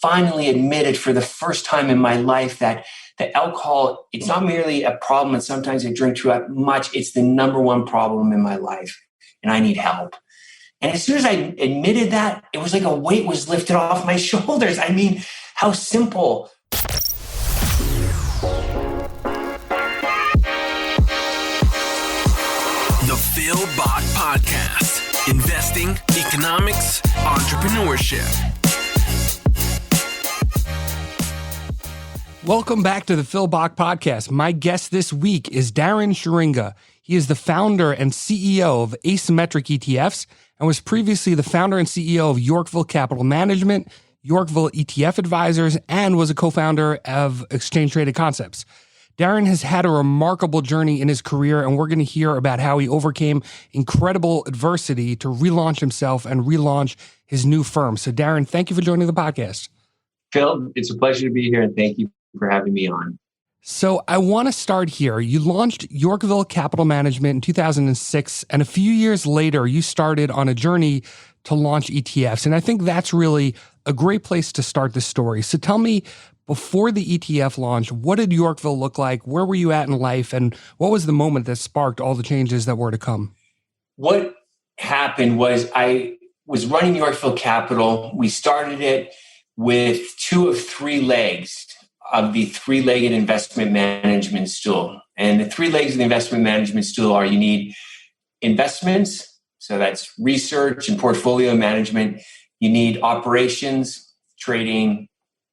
finally admitted for the first time in my life that the alcohol, it's not merely a problem and sometimes I drink too much, it's the number one problem in my life and I need help. And as soon as I admitted that, it was like a weight was lifted off my shoulders. I mean, how simple. The Phil Bach Podcast. Investing, economics, entrepreneurship. Welcome back to the Phil Bach Podcast. My guest this week is Darren Schuringa. He is the founder and CEO of ASYMmetric ETFs and was previously the founder and CEO of Yorkville Capital Management, Yorkville ETF Advisors, and was a co-founder of Exchange Traded Concepts. Darren has had a remarkable journey in his career, and we're going to hear about how he overcame incredible adversity to relaunch himself and relaunch his new firm. So, Darren, thank you for joining the podcast. Phil, it's a pleasure to be here, and thank you for having me on. So I want to start here. You launched Yorkville Capital Management in 2006, and a few years later, you started on a journey to launch ETFs. And I think that's really a great place to start the story. So tell me, before the ETF launch, what did Yorkville look like? Where were you at in life? And what was the moment that sparked all the changes that were to come? What happened was I was running Yorkville Capital. We started it with 2 of 3 legs of the 3-legged investment management stool. And the 3 legs of the investment management stool are: you need investments, so that's research and portfolio management. You need operations, trading,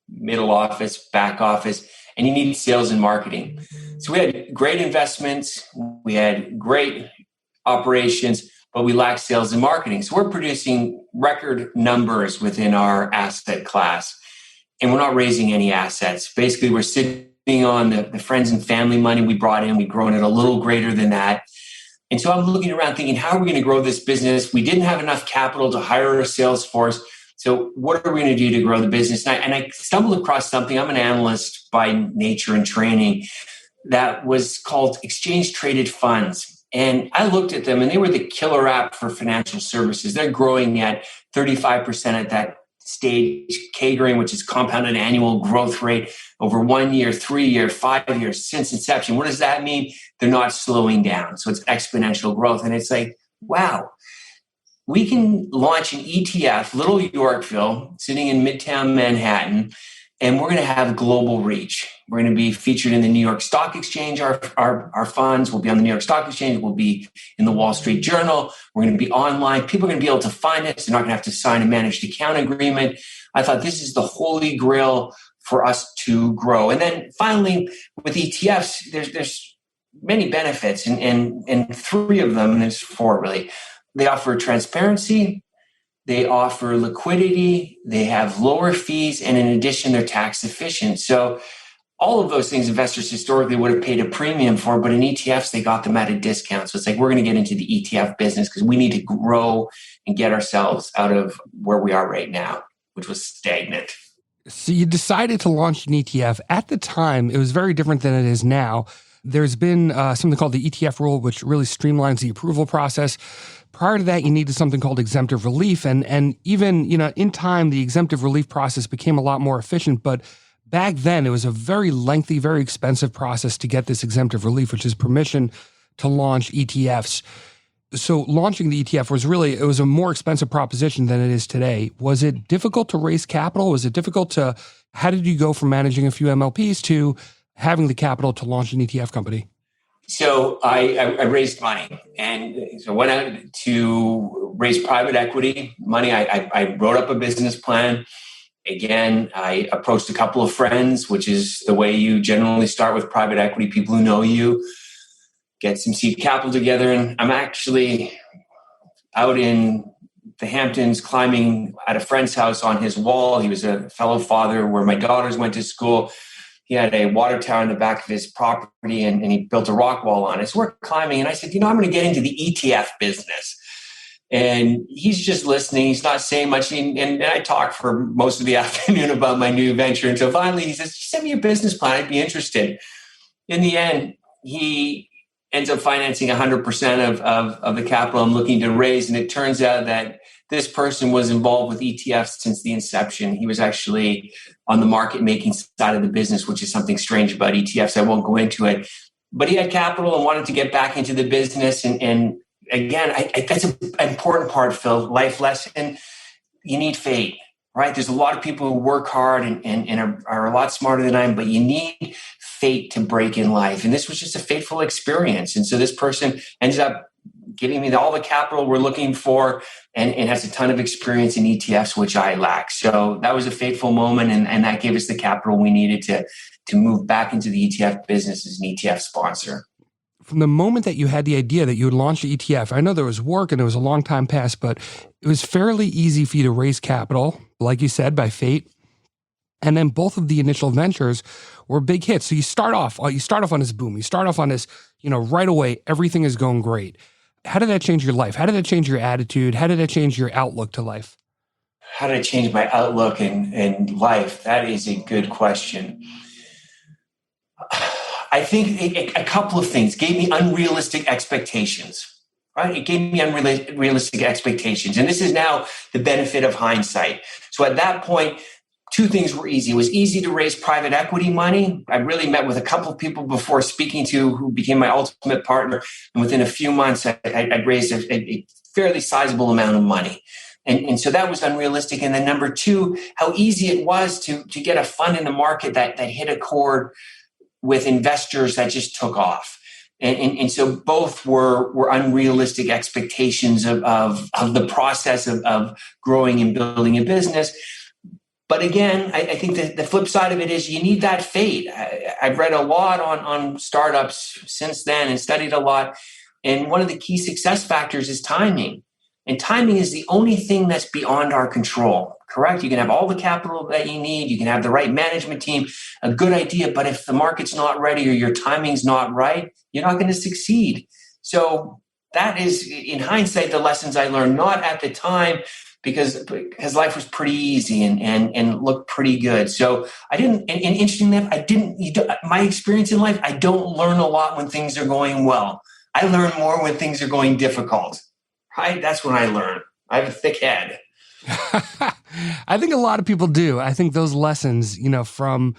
middle office, back office, and you need sales and marketing. So we had great investments, we had great operations, but we lacked sales and marketing. So we're producing record numbers within our asset class. And we're not raising any assets. Basically, we're sitting on the friends and family money we brought in. We've grown it a little greater than that. And so I'm looking around thinking, how are we going to grow this business? We didn't have enough capital to hire a sales force. So what are we going to do to grow the business? And I stumbled across something. I'm an analyst by nature and training that was called exchange traded funds. And I looked at them and they were the killer app for financial services. They're growing at 35% at that stage, CAGR, which is compounded annual growth rate over 1 year, 3 year, 5 years since inception. What does that mean? They're not slowing down. So it's exponential growth. And it's like, wow, we can launch an ETF, little Yorkville, sitting in Midtown Manhattan, and we're going to have global reach. We're going to be featured in the New York Stock Exchange. Our funds will be on the New York Stock Exchange. We'll be in the Wall Street Journal. We're going to be online. People are going to be able to find us. They're not going to have to sign a managed account agreement. I thought this is the holy grail for us to grow. And then finally, with ETFs, there's many benefits, and 3 of them, there's 4 really. They offer transparency. They offer liquidity, they have lower fees, and in addition, they're tax efficient. So all of those things investors historically would have paid a premium for, but in ETFs, they got them at a discount. So it's like, we're going to get into the ETF business because we need to grow and get ourselves out of where we are right now, which was stagnant. So you decided to launch an ETF. At the time, it was very different than it is now. There's been something called the ETF rule, which really streamlines the approval process. Prior to that, you needed something called exemptive relief. And even, in time, the exemptive relief process became a lot more efficient. But back then, it was a very lengthy, very expensive process to get this exemptive relief, which is permission to launch ETFs. So launching the ETF it was a more expensive proposition than it is today. Was it difficult to raise capital? How did you go from managing a few MLPs to having the capital to launch an ETF company? So I raised money, and so went out to raise private equity money. I wrote up a business plan. Again, I approached a couple of friends, which is the way you generally start with private equity, people who know you, get some seed capital together. And I'm actually out in the Hamptons climbing at a friend's house on his wall. He was a fellow father where my daughters went to school. He had a water tower in the back of his property and he built a rock wall on it. So we're climbing and I said, I'm going to get into the ETF business. And he's just listening. He's not saying much. And I talked for most of the afternoon about my new venture. And so finally he says, send me your business plan. I'd be interested. In the end, he ends up financing 100% of the capital I'm looking to raise. And it turns out that this person was involved with ETFs since the inception. He was actually on the market making side of the business, which is something strange about ETFs. I won't go into it. But he had capital and wanted to get back into the business. And again, that's an important part, Phil. Life lesson, you need faith, right? There's a lot of people who work hard and are a lot smarter than I am, but you need fate to break in life. And this was just a fateful experience. And so this person ended up giving me all the capital we're looking for and has a ton of experience in ETFs, which I lack. So that was a fateful moment, and that gave us the capital we needed to move back into the ETF business as an ETF sponsor. From the moment that you had the idea that you would launch the ETF, I know there was work and it was a long time past, but it was fairly easy for you to raise capital, like you said, by fate. And then both of the initial ventures were big hits. So you start off on this boom. You start off on this, right away, everything is going great. How did that change your life? How did that change your attitude? How did that change your outlook to life? How did it change my outlook in life? That is a good question. I think a couple of things gave me unrealistic expectations, right? It gave me unrealistic expectations. And this is now the benefit of hindsight. So at that point, two things were easy. It was easy to raise private equity money. I really met with a couple of people before speaking to who became my ultimate partner. And within a few months, I raised a fairly sizable amount of money. And so that was unrealistic. And then number two, how easy it was to get a fund in the market that hit a chord with investors that just took off. And so both were unrealistic expectations of the process of growing and building a business. But again, I think that the flip side of it is you need that faith. I've read a lot on startups since then and studied a lot. And one of the key success factors is timing. And timing is the only thing that's beyond our control, correct? You can have all the capital that you need. You can have the right management team, a good idea. But if the market's not ready or your timing's not right, you're not going to succeed. So that is, in hindsight, the lessons I learned, not at the time, because life was pretty easy and looked pretty good. So I didn't, and interesting enough, my experience in life, I don't learn a lot when things are going well. I learn more when things are going difficult. Right? That's when I learn. I have a thick head. I think a lot of people do. I think those lessons, from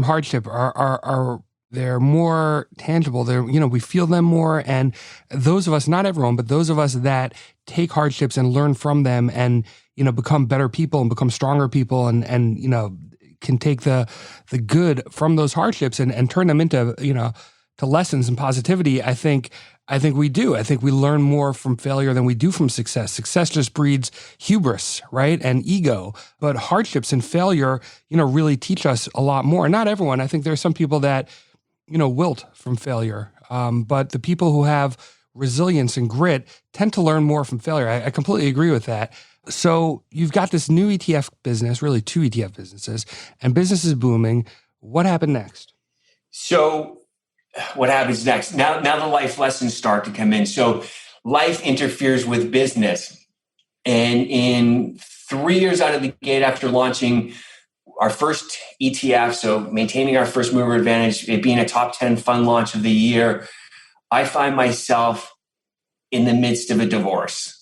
hardship are they're more tangible. They're, we feel them more. And those of us, not everyone, but those of us that take hardships and learn from them and, become better people and become stronger people and can take the good from those hardships and turn them into, to lessons and positivity. I think we do. I think we learn more from failure than we do from success. Success just breeds hubris, right? And ego. But hardships and failure, really teach us a lot more. Not everyone. I think there are some people that, wilt from failure. But the people who have resilience and grit tend to learn more from failure. I completely agree with that. So you've got this new ETF business, really two ETF businesses, and business is booming. What happened next? So what happens next? Now the life lessons start to come in. So life interferes with business. And in 3 years out of the gate after launching our first ETF, so maintaining our first mover advantage, it being a top 10 fund launch of the year, I find myself in the midst of a divorce.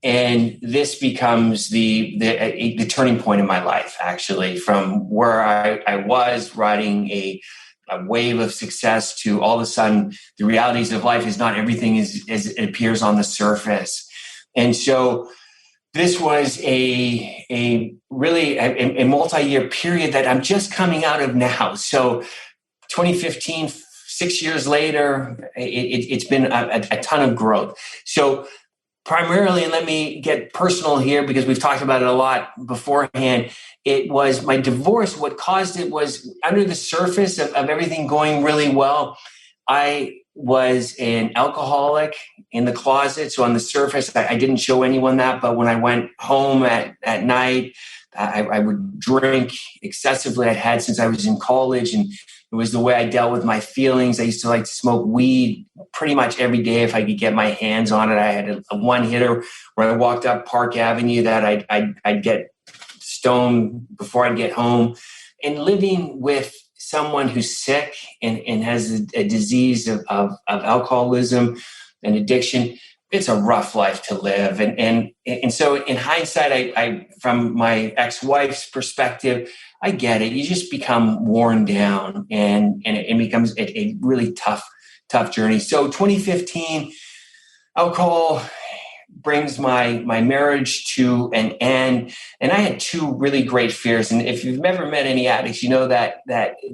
And this becomes the turning point in my life, actually, from where I was riding a wave of success to all of a sudden the realities of life is not everything as it appears on the surface. And so this was a really a multi-year period that I'm just coming out of now. So 2015, 6 years later, it's been a ton of growth. So primarily, and let me get personal here because we've talked about it a lot beforehand, it was my divorce. What caused it was under the surface of everything going really well. I was an alcoholic in the closet. So on the surface, I didn't show anyone that. But when I went home at night, I would drink excessively. I'd had since I was in college, and it was the way I dealt with my feelings. I used to like to smoke weed pretty much every day if I could get my hands on it. I had a one hitter where I walked up Park Avenue that I'd get stoned before I'd get home. And living with someone who's sick and has a disease of alcoholism and addiction, it's a rough life to live. And so in hindsight, I from my ex-wife's perspective, I get it. You just become worn down, and it becomes a really tough journey. So 2015, alcohol brings my marriage to an end. And I had two really great fears. And if you've ever met any addicts, you know that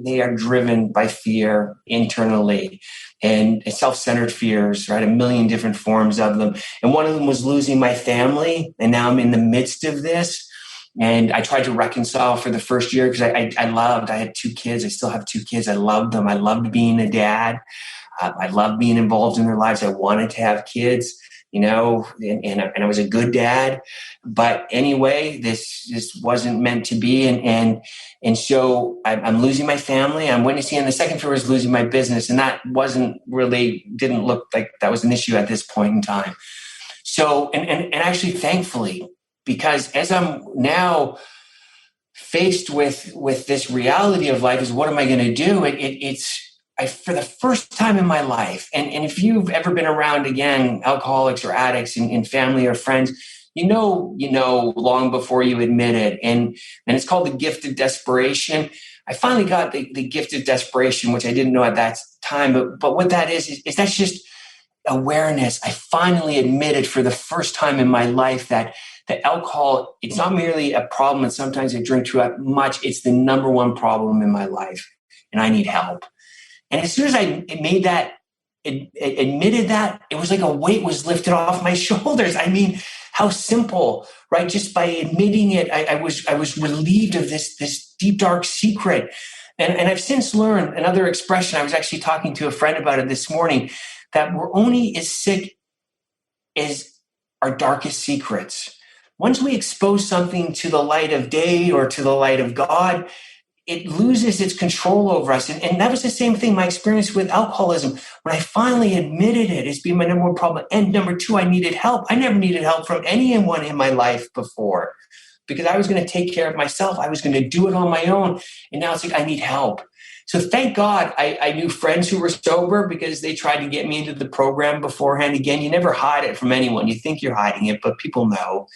they are driven by fear internally and self-centered fears, right? A million different forms of them. And one of them was losing my family. And now I'm in the midst of this. And I tried to reconcile for the first year because I had two kids. I still have two kids. I loved them. I loved being a dad. I loved being involved in their lives. I wanted to have kids, and I was a good dad. But anyway, this wasn't meant to be. And so I'm losing my family. I'm witnessing, and the second fear was losing my business. And that didn't look like that was an issue at this point in time. So, and actually, thankfully, because as I'm now faced with this reality of life, is what am I going to do? For the first time in my life, and if you've ever been around, again, alcoholics or addicts in family or friends, you know long before you admit it. And it's called the gift of desperation. I finally got the gift of desperation, which I didn't know at that time. But what that is that's just awareness. I finally admitted for the first time in my life that alcohol, it's not merely a problem, and sometimes I drink too much. It's the number one problem in my life, and I need help. And as soon as I admitted that, it was like a weight was lifted off my shoulders. I mean, how simple, right? Just by admitting it, I was relieved of this deep, dark secret. And I've since learned another expression. I was actually talking to a friend about it this morning, that we're only as sick as our darkest secrets. Once we expose something to the light of day or to the light of God, it loses its control over us. And that was the same thing, my experience with alcoholism. When I finally admitted it as being my number one problem, and number two, I needed help. I never needed help from anyone in my life before, because I was going to take care of myself. I was going to do it on my own. And now it's like, I need help. So thank God I knew friends who were sober, because they tried to get me into the program beforehand. Again, you never hide it from anyone. You think you're hiding it, but people know.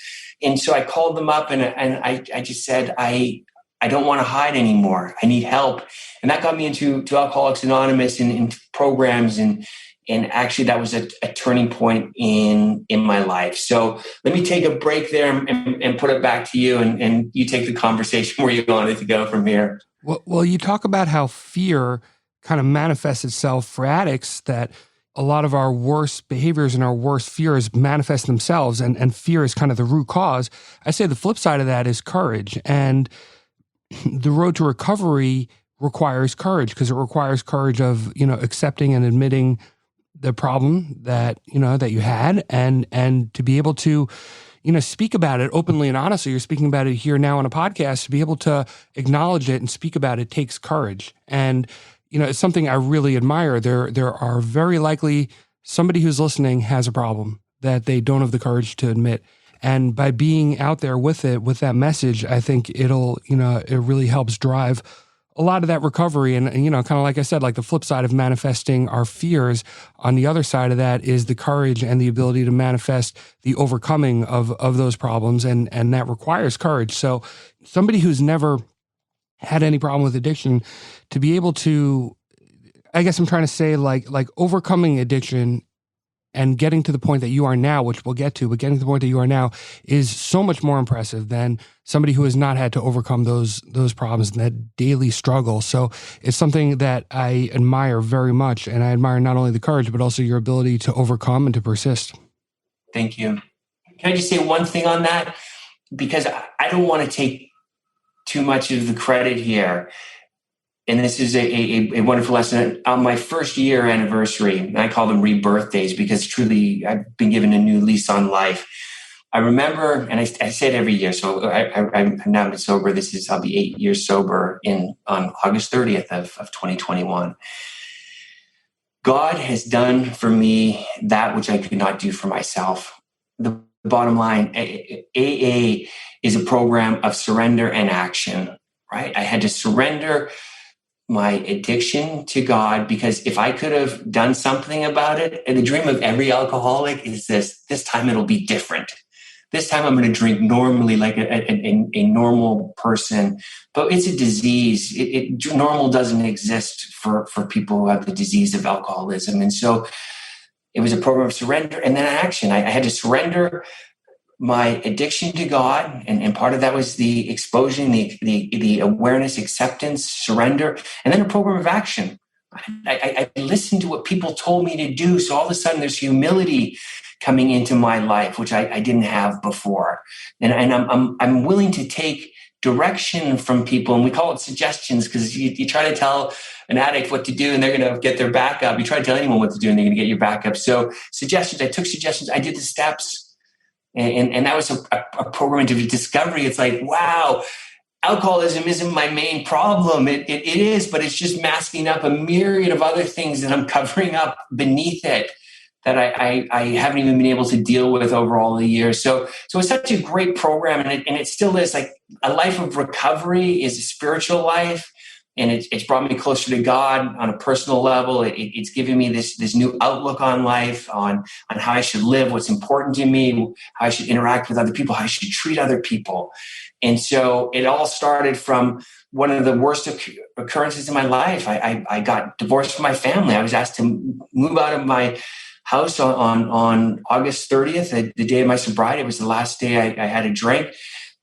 And so I called them up and I just said, I don't want to hide anymore. I need help. And that got me into Alcoholics Anonymous and programs. And actually that was a turning point in my life. So let me take a break there and put it back to you, and you take the conversation where you want it to go from here. Well, you talk about how fear kind of manifests itself for addicts, that a lot of our worst behaviors and our worst fears manifest themselves, and fear is kind of the root cause. I say the flip side of that is courage. And the road to recovery requires courage, because it requires courage of, accepting and admitting the problem that you had, and to be able to, speak about it openly and honestly. You're speaking about it here now on a podcast. To be able to acknowledge it and speak about it takes courage. And, it's something I really admire. There are very likely somebody who's listening has a problem that they don't have the courage to admit. And by being out there with it, with that message, I think it really helps drive a lot of that recovery. And kind of like I said, like the flip side of manifesting our fears, on the other side of that is the courage and the ability to manifest the overcoming of those problems. And that requires courage. So somebody who's never had any problem with addiction, to be able to, I guess I'm trying to say like overcoming addiction and getting to the point that you are now, which we'll get to, but getting to the point that you are now is so much more impressive than somebody who has not had to overcome those problems and that daily struggle. So it's something that I admire very much. And I admire not only the courage, but also your ability to overcome and to persist. Thank you. Can I just say one thing on that? Because I don't want to take too much of the credit here. And this is a wonderful lesson. On my first year anniversary, and I call them rebirth days, because truly I've been given a new lease on life. I remember, and I say it every year, so I've now been sober. I'll be 8 years sober on August 30th of 2021. God has done for me that which I could not do for myself. The bottom line, AA is a program of surrender and action, right? I had to surrender my addiction to God, because if I could have done something about it, and the dream of every alcoholic is this time it'll be different. This time I'm going to drink normally like a normal person, but it's a disease. Normal doesn't exist for people who have the disease of alcoholism. And so it was a program of surrender and then action. I had to surrender my addiction to God, and part of that was the exposure, the awareness, acceptance, surrender, and then a program of action. I listened to what people told me to do, so all of a sudden there's humility coming into my life, which I didn't have before, and I'm willing to take direction from people, and we call it suggestions because you try to tell an addict what to do and they're going to get their back up. You try to tell anyone what to do and they're going to get your back up. So suggestions, I took suggestions, I did the steps. And that was a program of discovery. It's like, wow, alcoholism isn't my main problem. It is, but it's just masking up a myriad of other things that I'm covering up beneath it that I haven't even been able to deal with over all the years. So it's such a great program, and it still is. Like, a life of recovery is a spiritual life. And it's brought me closer to God on a personal level. It's given me this new outlook on life, on how I should live, what's important to me, how I should interact with other people, how I should treat other people. And so it all started from one of the worst occurrences in my life. I got divorced from my family. I was asked to move out of my house on August 30th, the day of my sobriety. It was the last day I had a drink.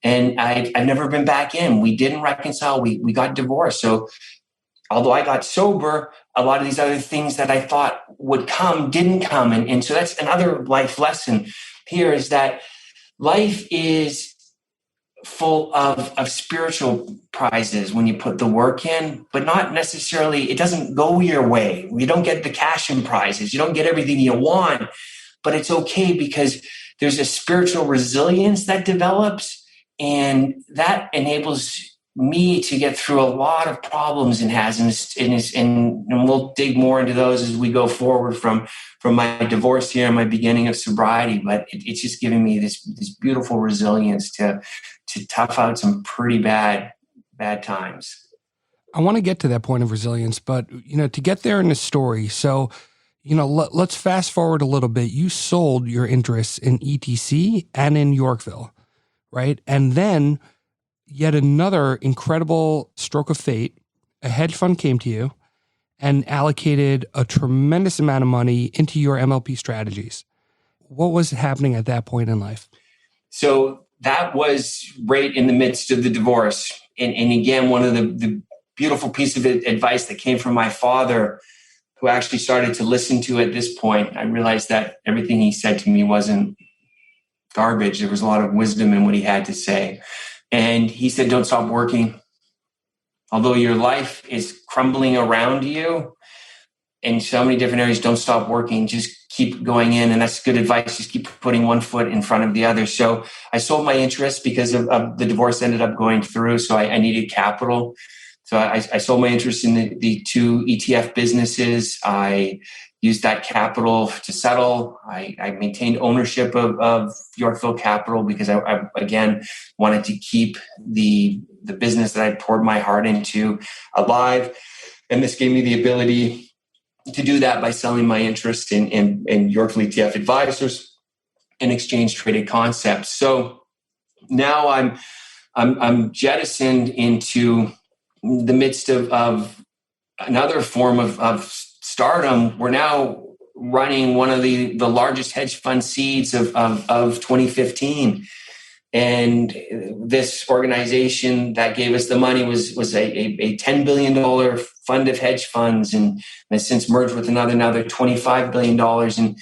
And I've never been back in. We didn't reconcile. We got divorced. So although I got sober, a lot of these other things that I thought would come didn't come. And so that's another life lesson here, is that life is full of spiritual prizes when you put the work in, but not necessarily, it doesn't go your way. You don't get the cash in prizes. You don't get everything you want, but it's okay because there's a spiritual resilience that develops. And that enables me to get through a lot of problems and we'll dig more into those as we go forward from my divorce here and my beginning of sobriety. But it's just giving me this beautiful resilience to tough out some pretty bad times. I want to get to that point of resilience, but to get there in the story. So, let's fast forward a little bit. You sold your interests in ETC and in Yorkville. Right. And then yet another incredible stroke of fate, a hedge fund came to you and allocated a tremendous amount of money into your MLP strategies. What was happening at that point in life? So that was right in the midst of the divorce. And again, one of the beautiful pieces of advice that came from my father, who actually started to listen to at this point. I realized that everything he said to me wasn't garbage. There was a lot of wisdom in what he had to say. And he said, don't stop working. Although your life is crumbling around you in so many different areas, don't stop working. Just keep going in. And that's good advice. Just keep putting one foot in front of the other. So I sold my interest because of the divorce ended up going through. So I needed capital. So I sold my interest in the two ETF businesses. I used that capital to settle. I maintained ownership of Yorkville Capital because I again wanted to keep the business that I poured my heart into alive. And this gave me the ability to do that by selling my interest in Yorkville ETF Advisors and exchange traded concepts. So now I'm jettisoned into the midst of another form of stardom. We're now running one of the largest hedge fund seeds of 2015. And this organization that gave us the money was a $10 billion fund of hedge funds, and has since merged with another $25 billion.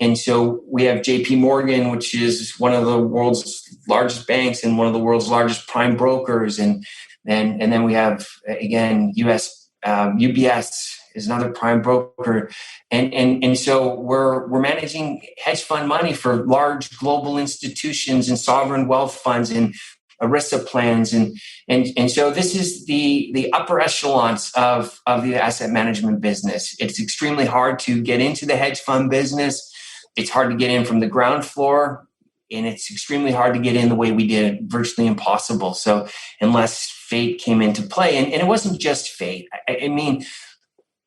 And so we have JP Morgan, which is one of the world's largest banks and one of the world's largest prime brokers. And then we have, again, UBS is another prime broker. And so we're managing hedge fund money for large global institutions and sovereign wealth funds and ERISA plans. And so this is the upper echelons of the asset management business. It's extremely hard to get into the hedge fund business. It's hard to get in from the ground floor, and it's extremely hard to get in the way we did, virtually impossible. So unless fate came into play. And it wasn't just fate. I mean,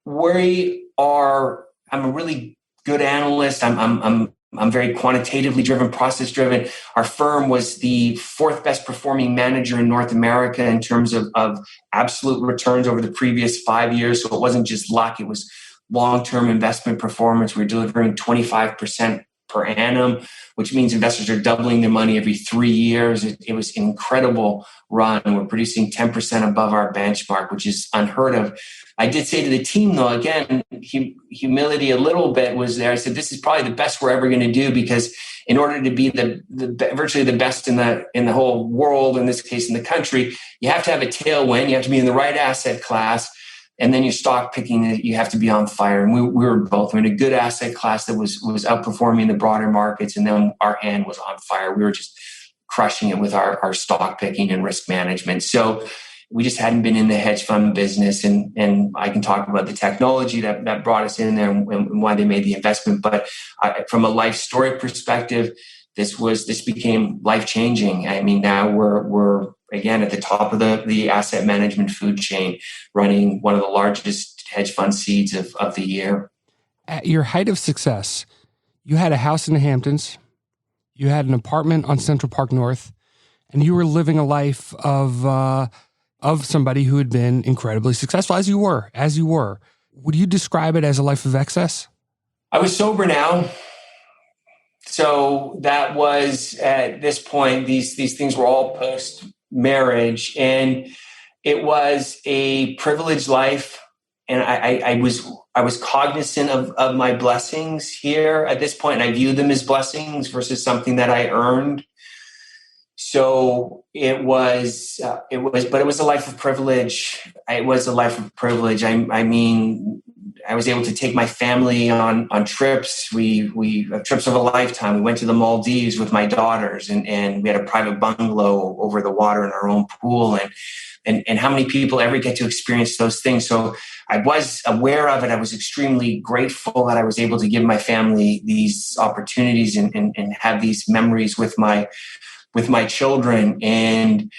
I'm a really good analyst. I'm very quantitatively driven, process driven. Our firm was the fourth best performing manager in North America in terms of absolute returns over the previous 5 years. So it wasn't just luck. It was long-term investment performance. We're delivering 25% per annum, which means investors are doubling their money every 3 years. It was an incredible run. We're producing 10% above our benchmark, which is unheard of. I did say to the team, though, again, humility a little bit was there. I said, this is probably the best we're ever going to do, because in order to be the virtually the best in the whole world, in this case in the country, you have to have a tailwind. You have to be in the right asset class. And then your stock picking, you have to be on fire. And we were both. We're in a good asset class that was outperforming the broader markets. And then our hand was on fire. We were just crushing it with our stock picking and risk management. So we just hadn't been in the hedge fund business. And I can talk about the technology that brought us in there and why they made the investment. But from a life story perspective, this became life-changing. I mean, now we're again at the top of the asset management food chain, running one of the largest hedge fund seeds of the year. At your height of success, you had a house in the Hamptons, you had an apartment on Central Park North, and you were living a life of somebody who had been incredibly successful, as you were. Would you describe it as a life of excess? I was sober now. So that was, at this point, these things were all post-marriage, and it was a privileged life. And I was cognizant of my blessings here at this point, and I viewed them as blessings versus something that I earned. So it was a life of privilege. It was a life of privilege. I mean, I was able to take my family on trips. We trips of a lifetime. We went to the Maldives with my daughters, and we had a private bungalow over the water in our own pool. And how many people ever get to experience those things? So I was aware of it. I was extremely grateful that I was able to give my family these opportunities and have these memories with my children. And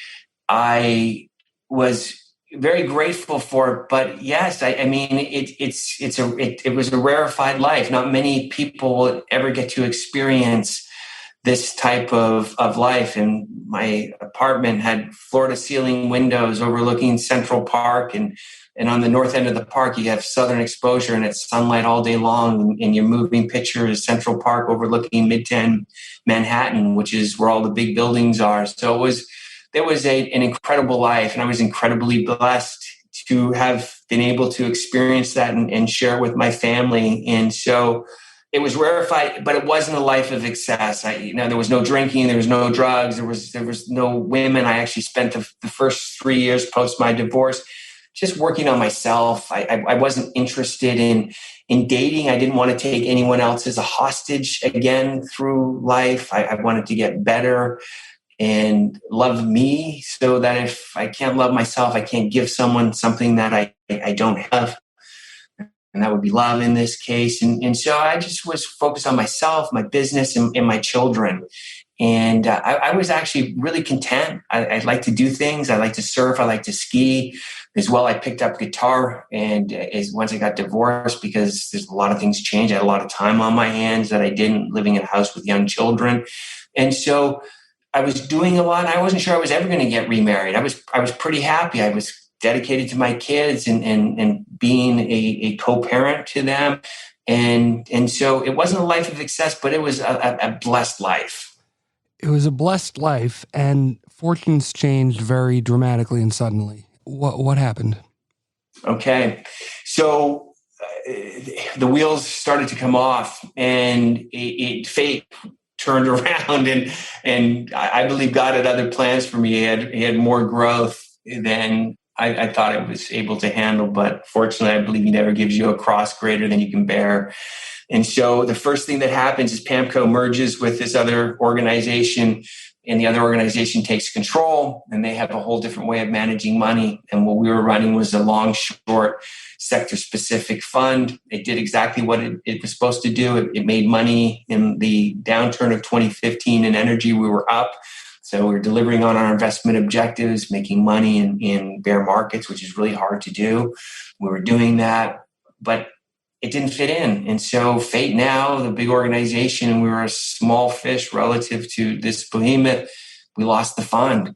I was very grateful for it. But yes, I mean, it was a rarefied life. Not many people will ever get to experience this type of life. And my apartment had floor to ceiling windows overlooking Central Park. And on the north end of the park, you have southern exposure and it's sunlight all day long. And your moving picture is Central Park overlooking Midtown Manhattan, which is where all the big buildings are. So there was an incredible life. And I was incredibly blessed to have been able to experience that and share it with my family. And so it was rarefied, but it wasn't a life of excess. There was no drinking, there was no drugs, there was no women. I actually spent the first 3 years post my divorce just working on myself. I wasn't interested in dating. I didn't want to take anyone else as a hostage again through life. I wanted to get better and love me, so that if I can't love myself, I can't give someone something that I don't have. And that would be love in this case. And so I just was focused on myself, my business, and my children. And I was actually really content. I like to do things. I like to surf. I like to ski as well. I picked up guitar, and once I got divorced, because there's a lot of things changed. I had a lot of time on my hands that I didn't, living in a house with young children. And so I was doing a lot. I wasn't sure I was ever going to get remarried. I was pretty happy. I was dedicated to my kids and being a co-parent to them. And so it wasn't a life of excess, but it was a blessed life. It was a blessed life, and fortunes changed very dramatically and suddenly. What happened? Okay. So the wheels started to come off, and fate turned around, and I believe God had other plans for me. He had more growth than I thought I was able to handle, but fortunately, I believe he never gives you a cross greater than you can bear. And so the first thing that happens is PAMCO merges with this other organization, and the other organization takes control, and they have a whole different way of managing money. And what we were running was a long, short, sector-specific fund. It did exactly what it was supposed to do. It made money in the downturn of 2015 in energy. We were up. So we're delivering on our investment objectives, making money in bear markets, which is really hard to do. We were doing that, but it didn't fit in. And so Fate Now, the big organization, and we were a small fish relative to this behemoth, we lost the fund.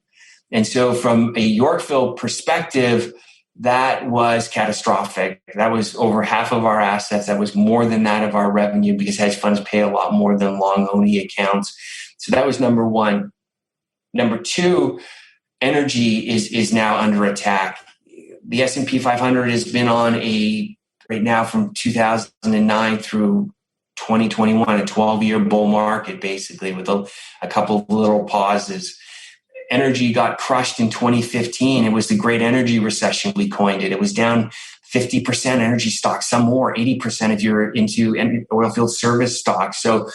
And so from a Yorkville perspective, that was catastrophic. That was over half of our assets. That was more than that of our revenue because hedge funds pay a lot more than long-only accounts. So that was number one. Number two, energy is now under attack. The S&P 500 has been on right now from 2009 through 2021, a 12-year bull market, basically, with a couple of little pauses. Energy got crushed in 2015. It was the great energy recession, we coined it. It was down 50% energy stocks, some more, 80% if you're into oilfield service stocks. So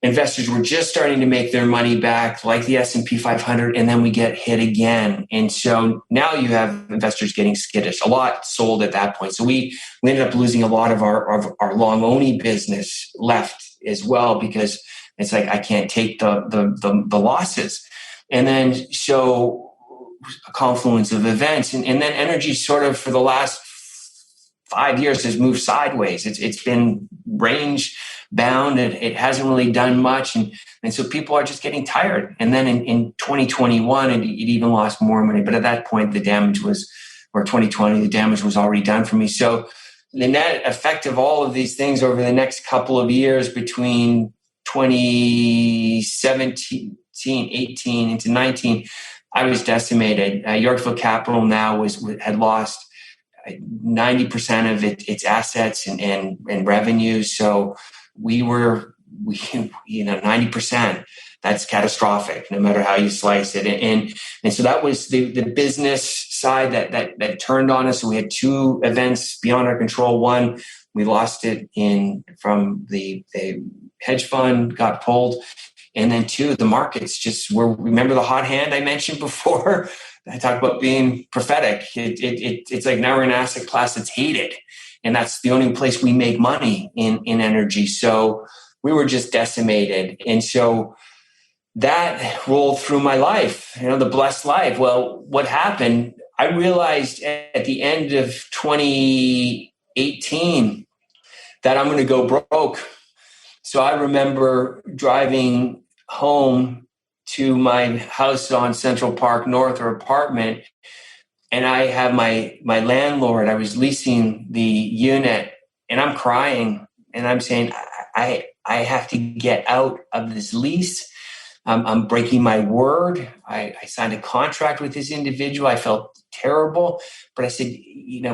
investors were just starting to make their money back, like the S&P 500, and then we get hit again. And so now you have investors getting skittish. A lot sold at that point. So we ended up losing a lot of our long-only business left as well because it's like I can't take the losses. And then so a confluence of events. And then energy sort of for the last 5 years has moved sideways. It's been range bound and it hasn't really done much. And so people are just getting tired. And then in 2021, it even lost more money. But at that point, the damage was, or 2020, the damage was already done for me. So the net effect of all of these things over the next couple of years between 2017, 18 into 19, I was decimated. Yorkville Capital now had lost 90% of its assets and revenues. So we 90%. That's catastrophic, no matter how you slice it. And so that was the business side that turned on us. So we had two events beyond our control. One, we lost it from the hedge fund got pulled. And then two, the markets just were, remember the hot hand I mentioned before? I talked about being prophetic. It's like now we're in an asset class that's hated. And that's the only place we make money in energy. So we were just decimated. And so that rolled through my life, the blessed life. Well, what happened? I realized at the end of 2018 that I'm going to go broke. So I remember driving home to my house on Central Park North, or apartment, and I have my landlord. I was leasing the unit, and I'm crying, and I'm saying, I have to get out of this lease. I'm breaking my word. I signed a contract with this individual. I felt terrible, but I said,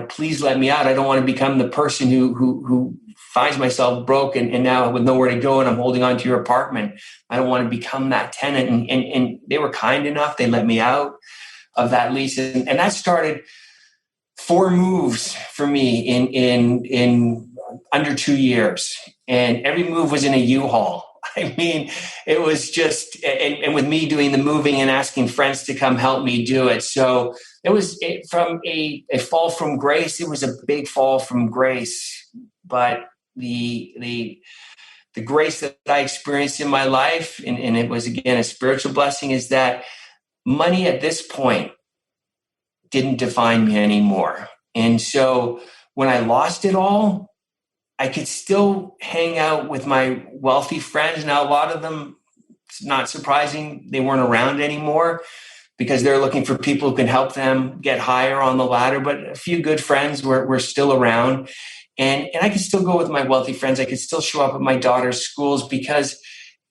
please let me out. I don't want to become the person who finds myself broke and now with nowhere to go and I'm holding on to your apartment. I don't want to become that tenant. And they were kind enough. They let me out of that lease. And that started 4 moves for me in under 2 years. And every move was in a U-Haul. I mean, it was just, and with me doing the moving and asking friends to come help me do it. So it was from a fall from grace. It was a big fall from grace, but the grace that I experienced in my life, and it was again a spiritual blessing, is that money at this point didn't define me anymore. And so when I lost it all, I could still hang out with my wealthy friends. Now, a lot of them, it's not surprising, they weren't around anymore because they're looking for people who can help them get higher on the ladder. But a few good friends were still around. And I could still go with my wealthy friends. I could still show up at my daughter's schools because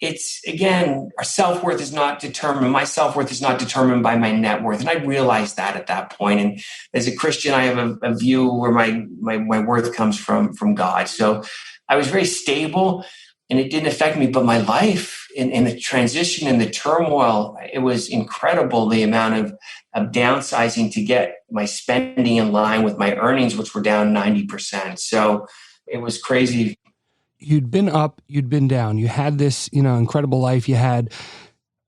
it's, again, our self-worth is not determined. My self-worth is not determined by my net worth. And I realized that at that point. And as a Christian, I have a view where my worth comes from God. So I was very stable and it didn't affect me, but my life in the transition and the turmoil, it was incredible, the amount of downsizing to get my spending in line with my earnings, which were down 90%. So it was crazy. You'd been up, you'd been down. You had this, incredible life. You had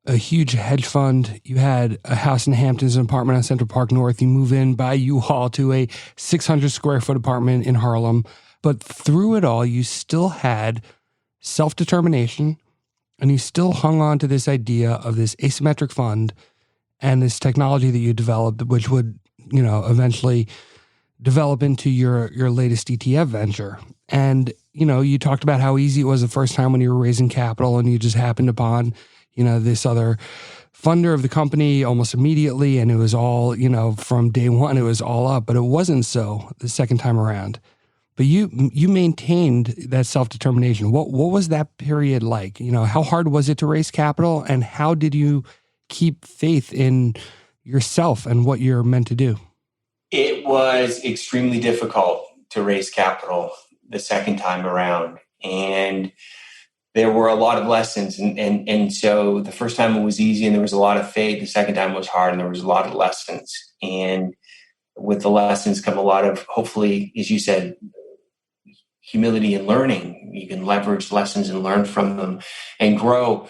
a huge hedge fund. You had a house in the Hamptons, an apartment on Central Park North. You move in by U-Haul to a 600 square foot apartment in Harlem. But through it all, you still had self-determination. and you still hung on to this idea of this asymmetric fund and this technology that you developed, which would, eventually develop into your latest ETF venture. And, you talked about how easy it was the first time when you were raising capital and you just happened upon, this other funder of the company almost immediately. And it was all, from day one, it was all up, but it wasn't so the second time around. But you maintained that self-determination. What was that period like? How hard was it to raise capital, and how did you keep faith in yourself and what you're meant to do? It was extremely difficult to raise capital the second time around. And there were a lot of lessons. And so the first time it was easy and there was a lot of faith. The second time was hard and there was a lot of lessons. And with the lessons come a lot of, hopefully, as you said, humility and learning. You can leverage lessons and learn from them and grow.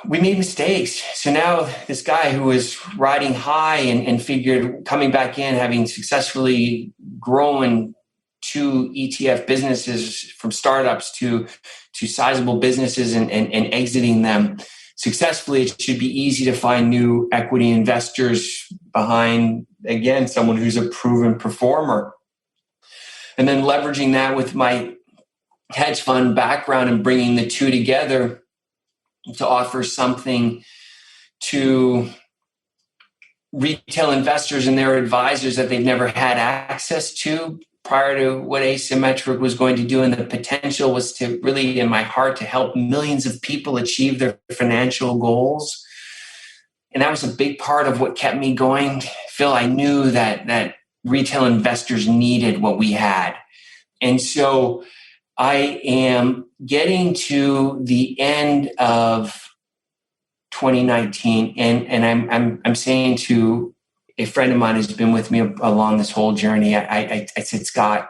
We made mistakes. So now this guy who was riding high and figured coming back in, having successfully grown 2 ETF businesses from startups to sizable businesses and exiting them successfully, it should be easy to find new equity investors behind, again, someone who's a proven performer. And then leveraging that with my hedge fund background and bringing the two together to offer something to retail investors and their advisors that they've never had access to prior to what Asymmetric was going to do. And the potential was to really, in my heart, to help millions of people achieve their financial goals. And that was a big part of what kept me going. Phil, I knew that retail investors needed what we had. And so I am getting to the end of 2019, and I'm saying to a friend of mine who's been with me along this whole journey, I said, Scott,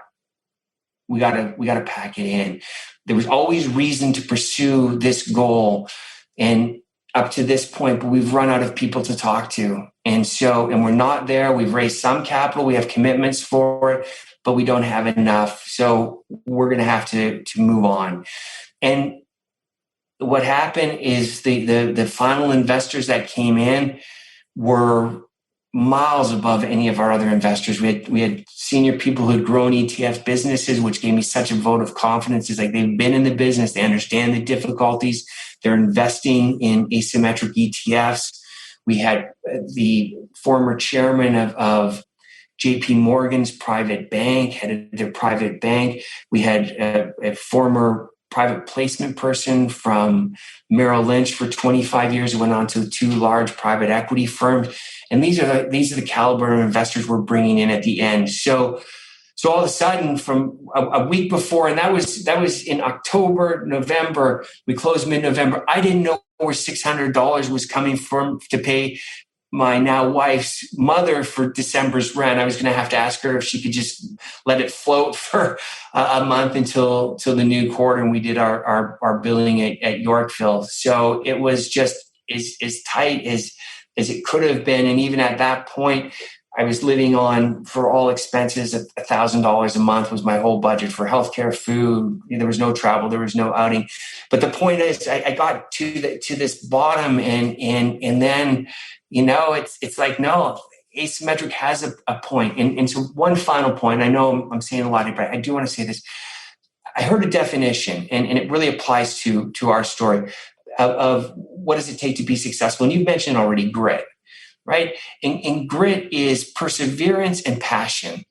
we gotta pack it in. There was always reason to pursue this goal, and up to this point, but we've run out of people to talk to, and we're not there. We've raised some capital, we have commitments for it, but we don't have enough. So we're going to have to move on. And what happened is the final investors that came in were miles above any of our other investors. We had senior people who had grown ETF businesses, which gave me such a vote of confidence. It's like they've been in the business, they understand the difficulties, they're investing in asymmetric ETFs. We had the former chairman of JP Morgan's private bank, headed their private bank. We had a former private placement person from Merrill Lynch for 25 years who went on to 2 large private equity firms. And these are the caliber of investors we're bringing in at the end. So all of a sudden, from a week before, and that was in October, November, we closed mid-November. I didn't know where $600 was coming from to pay my now wife's mother for December's rent. I was going to have to ask her if she could just let it float for a month until the new quarter. And we did our billing at Yorkville. So it was just as tight as it could have been. And even at that point, I was living on, for all expenses, $1,000 a month was my whole budget for healthcare, food. There was no travel, there was no outing. But the point is, I got to this bottom, and then, it's like, no, Asymmetric has a point. And so one final point, I know I'm saying a lot, but I do want to say this. I heard a definition, and it really applies to our story of what does it take to be successful. And you've mentioned already grit. Right? And grit is perseverance and passion.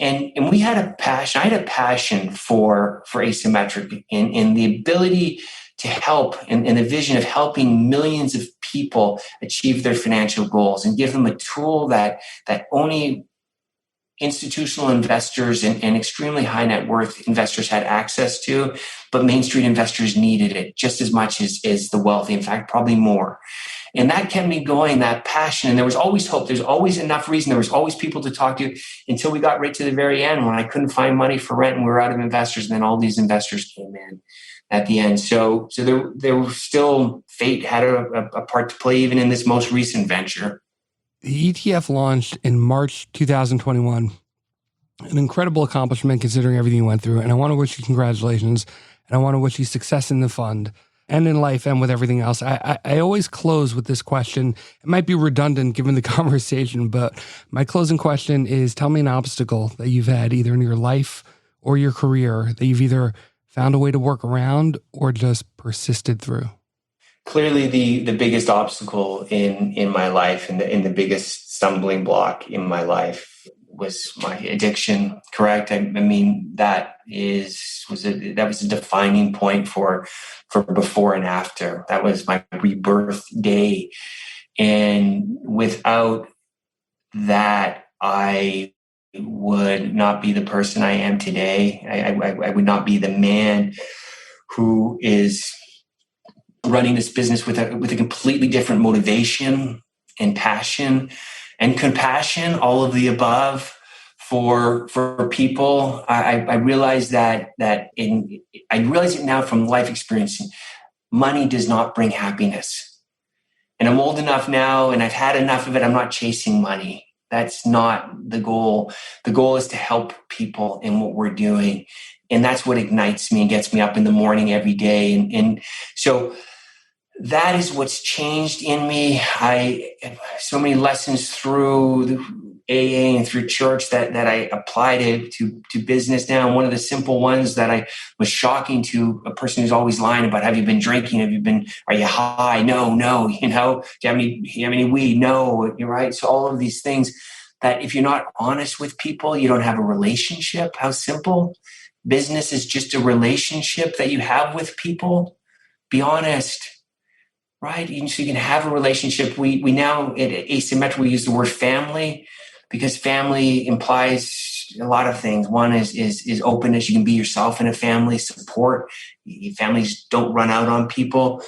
And we had a passion. I had a passion for Asymmetric and the ability to help and the vision of helping millions of people achieve their financial goals and give them a tool that only institutional investors and extremely high net worth investors had access to, but Main Street investors needed it just as much as the wealthy. In fact, probably more. And that kept me going, that passion. And there was always hope. There's always enough reason. There was always people to talk to until we got right to the very end when I couldn't find money for rent and we were out of investors. And then all these investors came in at the end. So there was still, fate had a part to play even in this most recent venture. The ETF launched in March 2021. An incredible accomplishment considering everything you went through. And I want to wish you congratulations. And I want to wish you success in the fund. and in life and with everything else, I always close with this question. It might be redundant given the conversation, but my closing question is, tell me an obstacle that you've had either in your life or your career that you've either found a way to work around or just persisted through. Clearly, the biggest obstacle in my life and the biggest stumbling block in my life was my addiction. Correct. I mean, that was a defining point for before and after. That was my rebirth day, and without that, I would not be the person I am today. I would not be the man who is running this business with a completely different motivation and passion and compassion, all of the above for people. I realize I realize it now from life experience. Money does not bring happiness. And I'm old enough now and I've had enough of it. I'm not chasing money. That's not the goal. The goal is to help people in what we're doing. And that's what ignites me and gets me up in the morning every day. And so that is what's changed in me. So many lessons through the AA and through church that I apply to business now. And one of the simple ones that I was shocking to a person who's always lying about, have you been drinking? Are you high? No. Do you have any weed? No. You're right. So all of these things that if you're not honest with people, you don't have a relationship. How simple. Business is just a relationship that you have with people. Be honest. Right. So you can have a relationship. We now at ASYMmetric, we use the word family because family implies a lot of things. One is openness. You can be yourself in a family. Support. Families don't run out on people.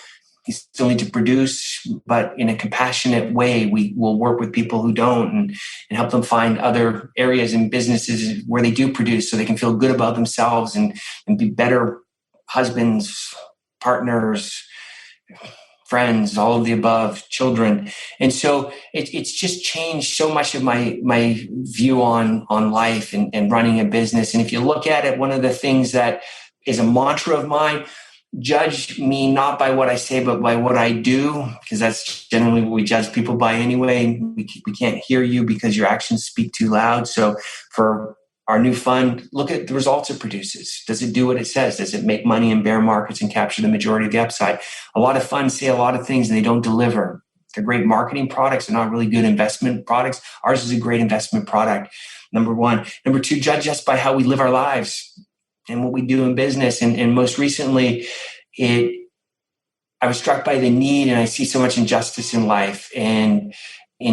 You still need to produce, but in a compassionate way. We will work with people who don't and help them find other areas in businesses where they do produce so they can feel good about themselves and be better husbands, partners, friends, all of the above, children. And so it's just changed so much of my view on life and running a business. And if you look at it, one of the things that is a mantra of mine, judge me not by what I say, but by what I do, because that's generally what we judge people by anyway. We can't hear you because your actions speak too loud. So for our new fund, look at the results it produces. Does it do what it says? Does it make money in bear markets and capture the majority of the upside? A lot of funds say a lot of things and they don't deliver. They're great marketing products. They're not really good investment products. Ours is a great investment product, number one. Number two, judge us by how we live our lives and what we do in business. And most recently, I was struck by the need, and I see so much injustice in life. And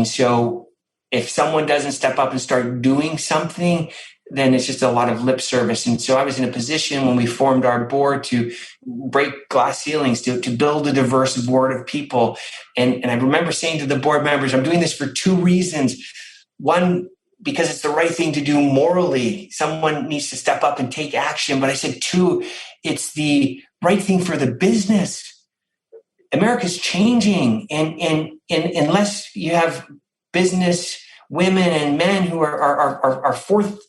so if someone doesn't step up and start doing something, then it's just a lot of lip service. And so I was in a position when we formed our board to break glass ceilings, to build a diverse board of people. And I remember saying to the board members, I'm doing this for two reasons. One, because it's the right thing to do morally. Someone needs to step up and take action. But I said, two, it's the right thing for the business. America's changing. And unless you have business women and men who are forth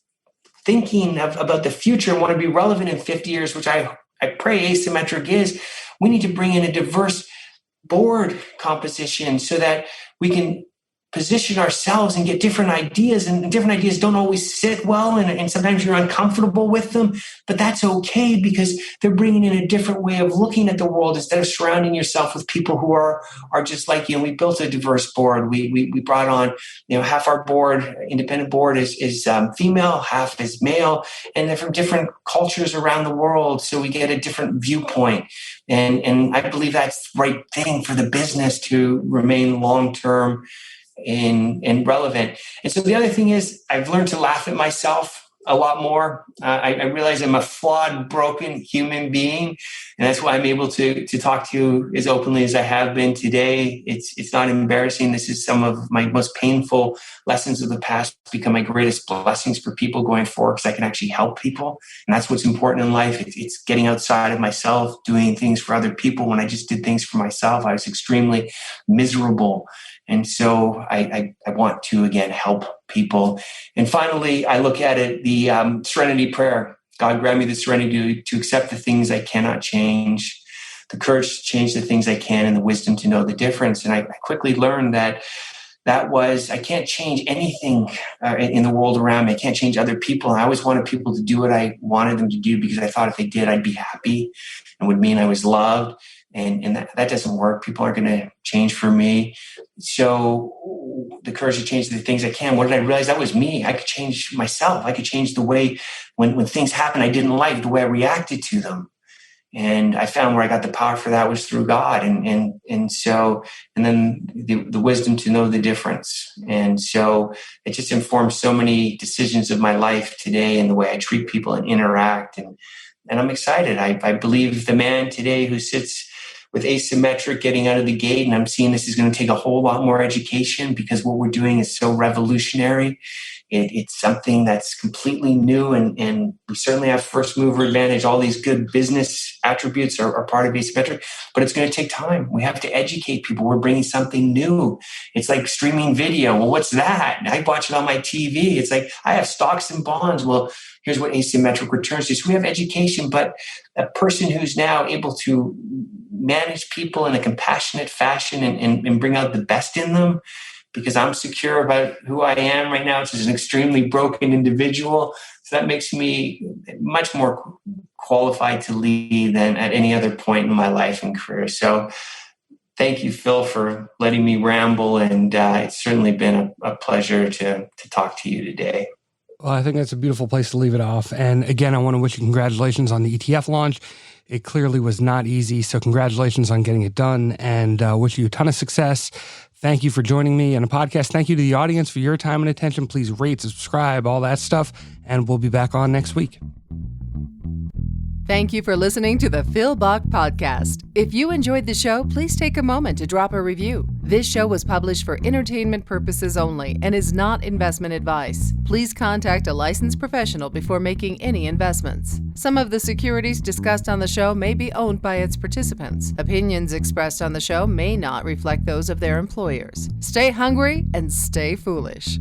thinking about the future and want to be relevant in 50 years, which I pray ASYMmetric is, we need to bring in a diverse board composition so that we can position ourselves and get different ideas. And different ideas don't always sit well, and sometimes you're uncomfortable with them, but that's okay because they're bringing in a different way of looking at the world instead of surrounding yourself with people who are just like you. And we built a diverse board. We brought on, half our board, independent board is female, half is male, and they're from different cultures around the world. So we get a different viewpoint. And I believe that's the right thing for the business to remain long-term and relevant. And so the other thing is I've learned to laugh at myself a lot more. I realize I'm a flawed, broken human being. And that's why I'm able to talk to you as openly as I have been today. It's not embarrassing. This is some of my most painful lessons of the past become my greatest blessings for people going forward because I can actually help people. And that's what's important in life. It's getting outside of myself, doing things for other people. When I just did things for myself, I was extremely miserable. And so I want to, again, help people. And finally, I look at it, the serenity prayer. God grant me the serenity to accept the things I cannot change, the courage to change the things I can and the wisdom to know the difference. And I quickly learned that I can't change anything in the world around me. I can't change other people. I always wanted people to do what I wanted them to do because I thought if they did, I'd be happy and would mean I was loved. And that doesn't work. People aren't going to change for me. So the courage to change the things I can. What did I realize? That was me. I could change myself. I could change the way when things happen I didn't like, the way I reacted to them. And I found where I got the power for that was through God. And then the wisdom to know the difference. And so it just informs so many decisions of my life today and the way I treat people and interact. And I'm excited. I believe the man today who sits with ASYMmetric getting out of the gate, and I'm seeing this is going to take a whole lot more education because what we're doing is so revolutionary. It's something that's completely new, and we certainly have first mover advantage. All these good business attributes are part of ASYMmetric, but it's going to take time. We have to educate people. We're bringing something new. It's like streaming video. Well, what's that? I watch it on my TV. It's like I have stocks and bonds. Well, here's what asymmetric returns do. So we have education, but a person who's now able to manage people in a compassionate fashion and bring out the best in them, because I'm secure about who I am right now, which is an extremely broken individual. So that makes me much more qualified to lead than at any other point in my life and career. So thank you, Phil, for letting me ramble. And it's certainly been a pleasure to talk to you today. Well, I think that's a beautiful place to leave it off. And again, I want to wish you congratulations on the ETF launch. It clearly was not easy. So congratulations on getting it done, and wish you a ton of success. Thank you for joining me on a podcast. Thank you to the audience for your time and attention. Please rate, subscribe, all that stuff. And we'll be back on next week. Thank you for listening to the Phil Bach Podcast. If you enjoyed the show, please take a moment to drop a review. This show was published for entertainment purposes only and is not investment advice. Please contact a licensed professional before making any investments. Some of the securities discussed on the show may be owned by its participants. Opinions expressed on the show may not reflect those of their employers. Stay hungry and stay foolish.